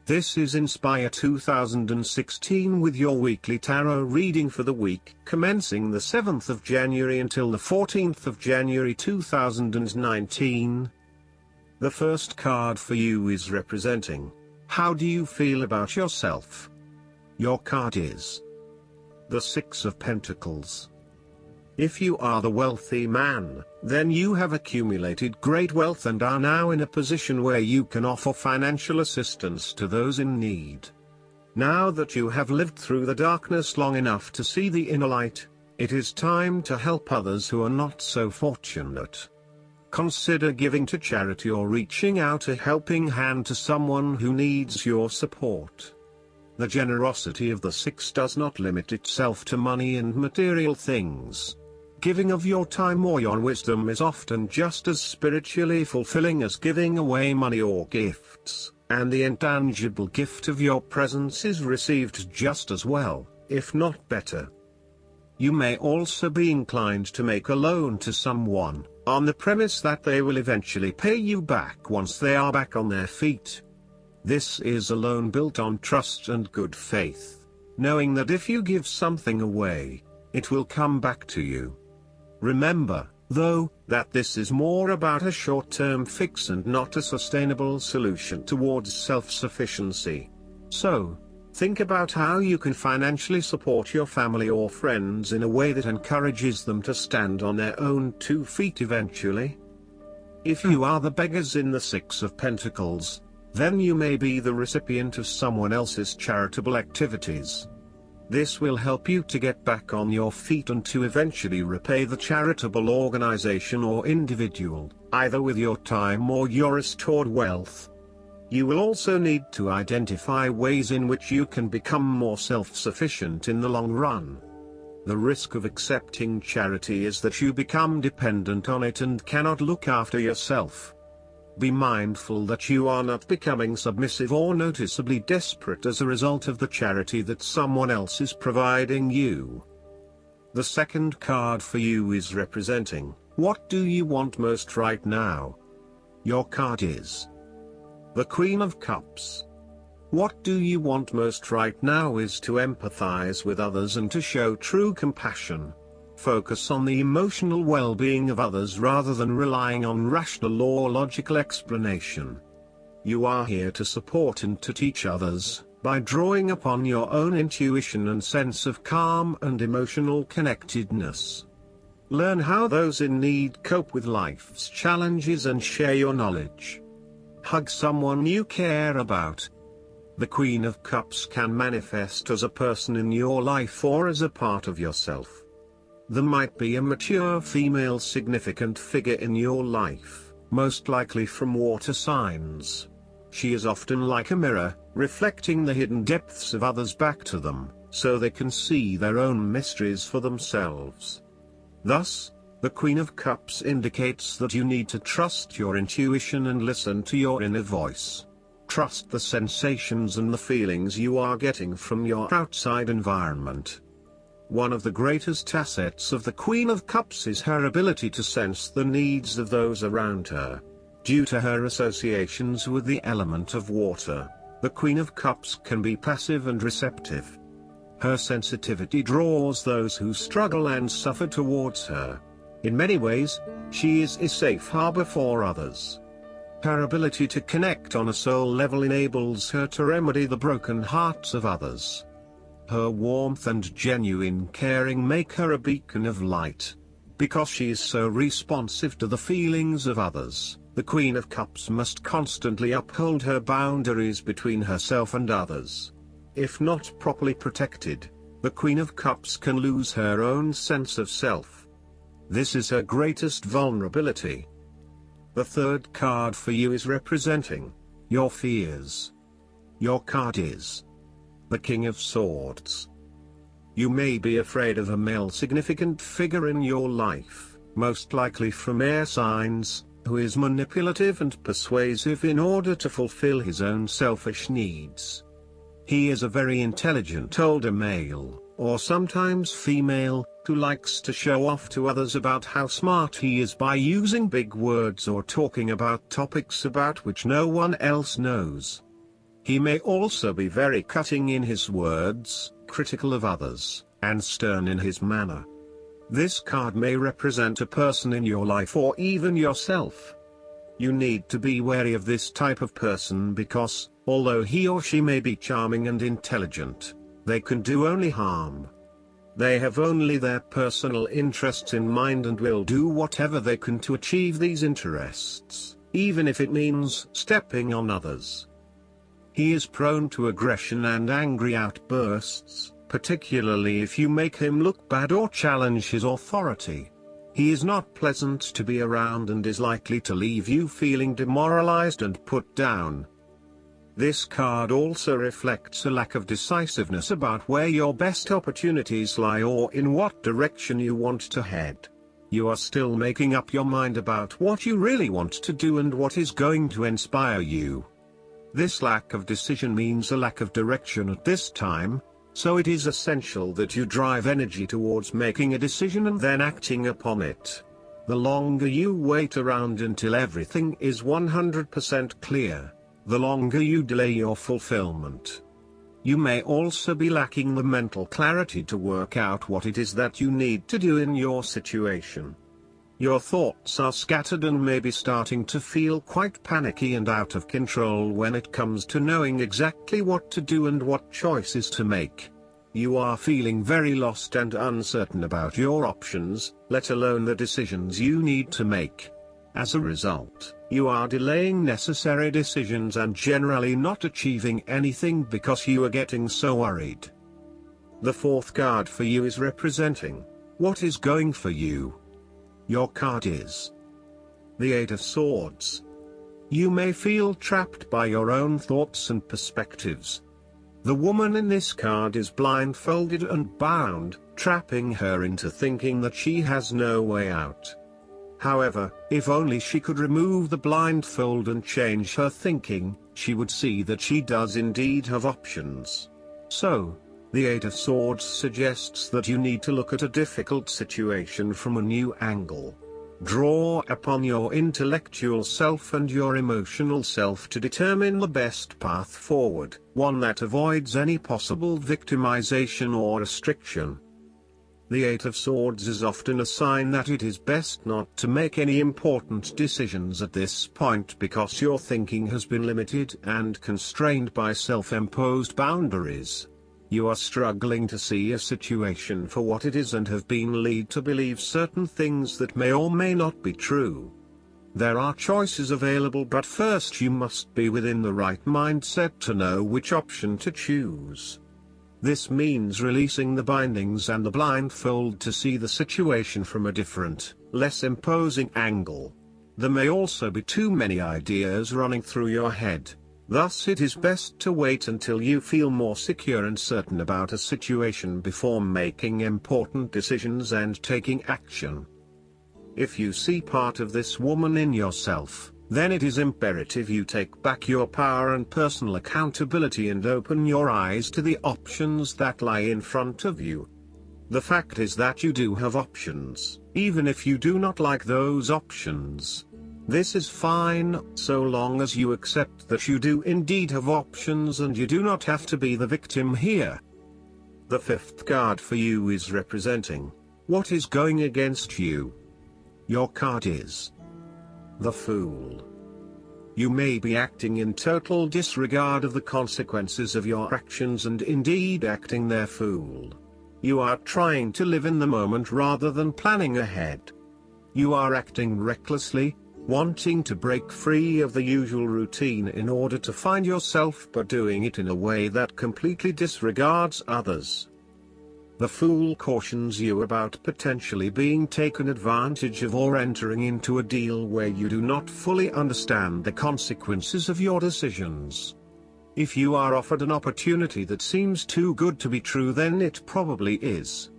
This is Inspire 2016 with your weekly tarot reading for the week commencing the 7th of January until the 14th of January 2019. The first card for you is representing, how do you feel about yourself? Your card is the Six of Pentacles. If you are the wealthy man, then you have accumulated great wealth and are now in a position where you can offer financial assistance to those in need. Now that you have lived through the darkness long enough to see the inner light, it is time to help others who are not so fortunate. Consider giving to charity or reaching out a helping hand to someone who needs your support. The generosity of the Six does not limit itself to money and material things. Giving of your time or your wisdom is often just as spiritually fulfilling as giving away money or gifts, and the intangible gift of your presence is received just as well, if not better. You may also be inclined to make a loan to someone, on the premise that they will eventually pay you back once they are back on their feet. This is a loan built on trust and good faith, knowing that if you give something away, it will come back to you. Remember, though, that this is more about a short-term fix and not a sustainable solution towards self-sufficiency. So, think about how you can financially support your family or friends in a way that encourages them to stand on their own 2 feet eventually. If you are the beggars in the Six of Pentacles, then you may be the recipient of someone else's charitable activities. This will help you to get back on your feet and to eventually repay the charitable organization or individual, either with your time or your restored wealth. You will also need to identify ways in which you can become more self-sufficient in the long run. The risk of accepting charity is that you become dependent on it and cannot look after yourself. Be mindful that you are not becoming submissive or noticeably desperate as a result of the charity that someone else is providing you. The second card for you is representing, what do you want most right now? Your card is the Queen of Cups. What do you want most right now is to empathize with others and to show true compassion. Focus on the emotional well-being of others rather than relying on rational or logical explanation. You are here to support and to teach others, by drawing upon your own intuition and sense of calm and emotional connectedness. Learn how those in need cope with life's challenges and share your knowledge. Hug someone you care about. The Queen of Cups can manifest as a person in your life or as a part of yourself. There might be a mature female significant figure in your life, most likely from water signs. She is often like a mirror, reflecting the hidden depths of others back to them, so they can see their own mysteries for themselves. Thus, the Queen of Cups indicates that you need to trust your intuition and listen to your inner voice. Trust the sensations and the feelings you are getting from your outside environment. One of the greatest assets of the Queen of Cups is her ability to sense the needs of those around her. Due to her associations with the element of water, the Queen of Cups can be passive and receptive. Her sensitivity draws those who struggle and suffer towards her. In many ways, she is a safe harbor for others. Her ability to connect on a soul level enables her to remedy the broken hearts of others. Her warmth and genuine caring make her a beacon of light. Because she is so responsive to the feelings of others, the Queen of Cups must constantly uphold her boundaries between herself and others. If not properly protected, the Queen of Cups can lose her own sense of self. This is her greatest vulnerability. The third card for you is representing your fears. Your card is the King of Swords. You may be afraid of a male significant figure in your life, most likely from air signs, who is manipulative and persuasive in order to fulfill his own selfish needs. He is a very intelligent older male, or sometimes female, who likes to show off to others about how smart he is by using big words or talking about topics about which no one else knows. He may also be very cutting in his words, critical of others, and stern in his manner. This card may represent a person in your life or even yourself. You need to be wary of this type of person because, although he or she may be charming and intelligent, they can do only harm. They have only their personal interests in mind and will do whatever they can to achieve these interests, even if it means stepping on others. He is prone to aggression and angry outbursts, particularly if you make him look bad or challenge his authority. He is not pleasant to be around and is likely to leave you feeling demoralized and put down. This card also reflects a lack of decisiveness about where your best opportunities lie or in what direction you want to head. You are still making up your mind about what you really want to do and what is going to inspire you. This lack of decision means a lack of direction at this time, so it is essential that you drive energy towards making a decision and then acting upon it. The longer you wait around until everything is 100% clear, the longer you delay your fulfillment. You may also be lacking the mental clarity to work out what it is that you need to do in your situation. Your thoughts are scattered and may be starting to feel quite panicky and out of control when it comes to knowing exactly what to do and what choices to make. You are feeling very lost and uncertain about your options, let alone the decisions you need to make. As a result, you are delaying necessary decisions and generally not achieving anything because you are getting so worried. The fourth card for you is representing what is going for you. Your card is the Eight of Swords. You may feel trapped by your own thoughts and perspectives. The woman in this card is blindfolded and bound, trapping her into thinking that she has no way out. However, if only she could remove the blindfold and change her thinking, she would see that she does indeed have options. So, the Eight of Swords suggests that you need to look at a difficult situation from a new angle. Draw upon your intellectual self and your emotional self to determine the best path forward, one that avoids any possible victimization or restriction. The Eight of Swords is often a sign that it is best not to make any important decisions at this point because your thinking has been limited and constrained by self-imposed boundaries. You are struggling to see a situation for what it is and have been led to believe certain things that may or may not be true. There are choices available, but first you must be within the right mindset to know which option to choose. This means releasing the bindings and the blindfold to see the situation from a different, less imposing angle. There may also be too many ideas running through your head. Thus it is best to wait until you feel more secure and certain about a situation before making important decisions and taking action. If you see part of this woman in yourself, then it is imperative you take back your power and personal accountability and open your eyes to the options that lie in front of you. The fact is that you do have options, even if you do not like those options. This is fine, so long as you accept that you do indeed have options and you do not have to be the victim here. The fifth card for you is representing what is going against you. Your card is the Fool. You may be acting in total disregard of the consequences of your actions and indeed acting their fool. You are trying to live in the moment rather than planning ahead. You are acting recklessly, wanting to break free of the usual routine in order to find yourself, but doing it in a way that completely disregards others. The Fool cautions you about potentially being taken advantage of or entering into a deal where you do not fully understand the consequences of your decisions. If you are offered an opportunity that seems too good to be true, then it probably is.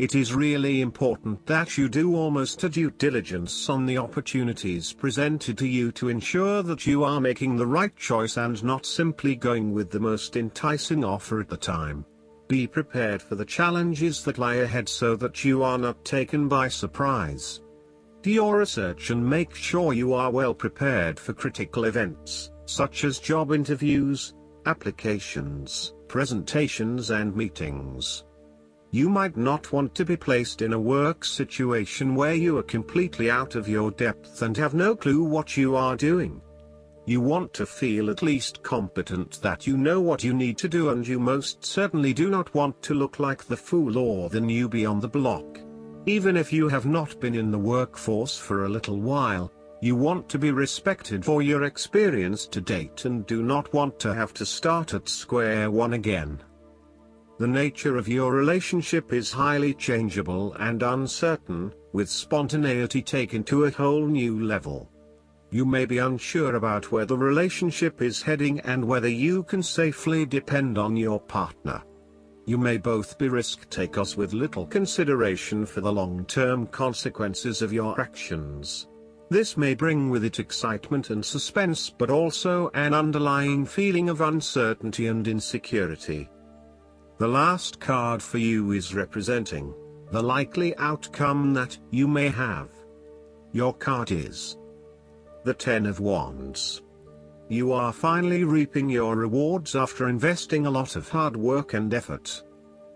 It is really important that you do almost a due diligence on the opportunities presented to you to ensure that you are making the right choice and not simply going with the most enticing offer at the time. Be prepared for the challenges that lie ahead so that you are not taken by surprise. Do your research and make sure you are well prepared for critical events, such as job interviews, applications, presentations and meetings. You might not want to be placed in a work situation where you are completely out of your depth and have no clue what you are doing. You want to feel at least competent, that you know what you need to do, and you most certainly do not want to look like the fool or the newbie on the block. Even if you have not been in the workforce for a little while, you want to be respected for your experience to date and do not want to have to start at square one again. The nature of your relationship is highly changeable and uncertain, with spontaneity taken to a whole new level. You may be unsure about where the relationship is heading and whether you can safely depend on your partner. You may both be risk takers with little consideration for the long-term consequences of your actions. This may bring with it excitement and suspense, but also an underlying feeling of uncertainty and insecurity. The last card for you is representing the likely outcome that you may have. Your card is the Ten of Wands. You are finally reaping your rewards after investing a lot of hard work and effort.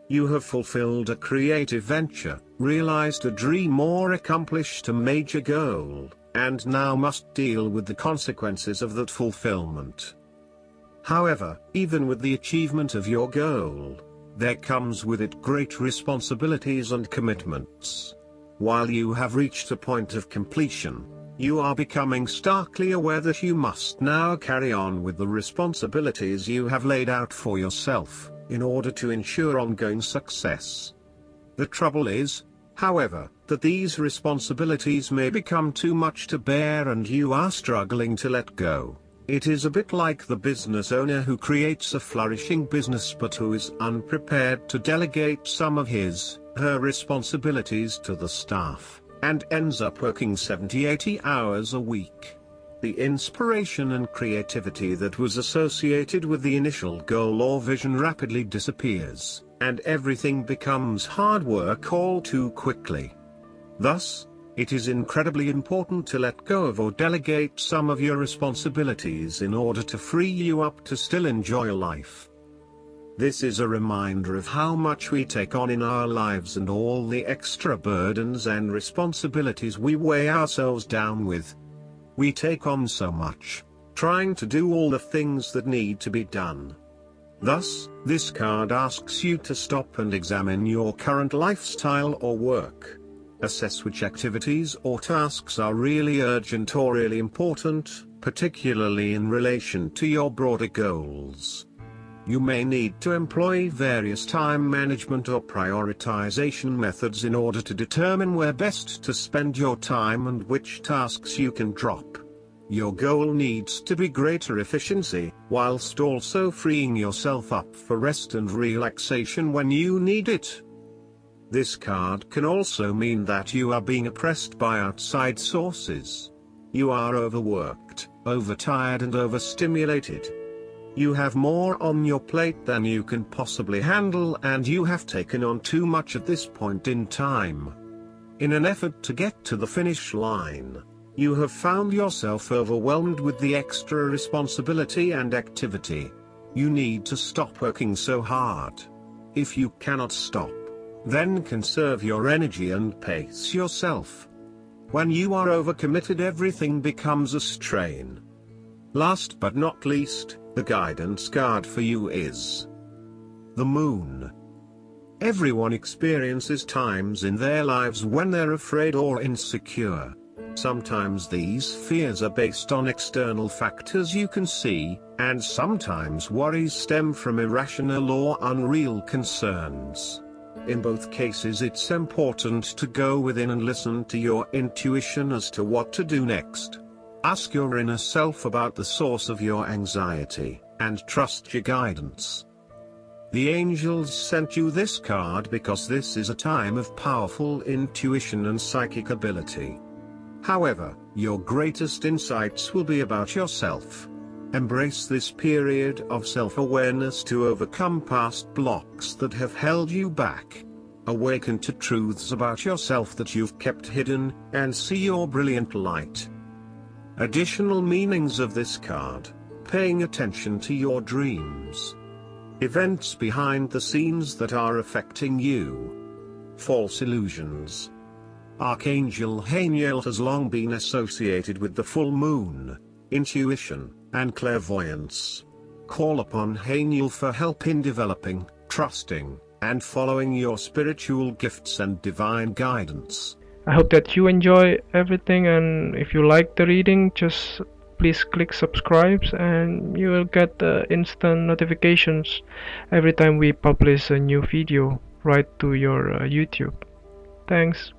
You have fulfilled a creative venture, realized a dream or accomplished a major goal, and now must deal with the consequences of that fulfillment. However, even with the achievement of your goal, there comes with it great responsibilities and commitments. While you have reached a point of completion, you are becoming starkly aware that you must now carry on with the responsibilities you have laid out for yourself, in order to ensure ongoing success. The trouble is, however, that these responsibilities may become too much to bear and you are struggling to let go. It is a bit like the business owner who creates a flourishing business but who is unprepared to delegate some of her responsibilities to the staff, and ends up working 70-80 hours a week. The inspiration and creativity that was associated with the initial goal or vision rapidly disappears, and everything becomes hard work all too quickly. Thus, it is incredibly important to let go of or delegate some of your responsibilities in order to free you up to still enjoy life. This is a reminder of how much we take on in our lives and all the extra burdens and responsibilities we weigh ourselves down with. We take on so much, trying to do all the things that need to be done. Thus, this card asks you to stop and examine your current lifestyle or work. Assess which activities or tasks are really urgent or really important, particularly in relation to your broader goals. You may need to employ various time management or prioritization methods in order to determine where best to spend your time and which tasks you can drop. Your goal needs to be greater efficiency, whilst also freeing yourself up for rest and relaxation when you need it. This card can also mean that you are being oppressed by outside sources. You are overworked, overtired and overstimulated. You have more on your plate than you can possibly handle, and you have taken on too much at this point in time. In an effort to get to the finish line, you have found yourself overwhelmed with the extra responsibility and activity. You need to stop working so hard. If you cannot stop, then conserve your energy and pace yourself. When you are overcommitted, everything becomes a strain. Last but not least, the guidance card for you is the Moon. Everyone experiences times in their lives when they're afraid or insecure. Sometimes these fears are based on external factors you can see, and sometimes worries stem from irrational or unreal concerns. In both cases, it's important to go within and listen to your intuition as to what to do next. Ask your inner self about the source of your anxiety, and trust your guidance. The angels sent you this card because this is a time of powerful intuition and psychic ability. However, your greatest insights will be about yourself. Embrace this period of self-awareness to overcome past blocks that have held you back. Awaken to truths about yourself that you've kept hidden, and see your brilliant light. Additional meanings of this card. paying attention to your dreams. Events behind the scenes that are affecting you. False illusions. Archangel Haniel has long been associated with the full moon, intuition, and clairvoyance. Call upon Haniel for help in developing, trusting, and following your spiritual gifts and divine guidance. I hope that you enjoy everything, and if you like the reading, just please click subscribe and you will get instant notifications every time we publish a new video right to your YouTube. Thanks.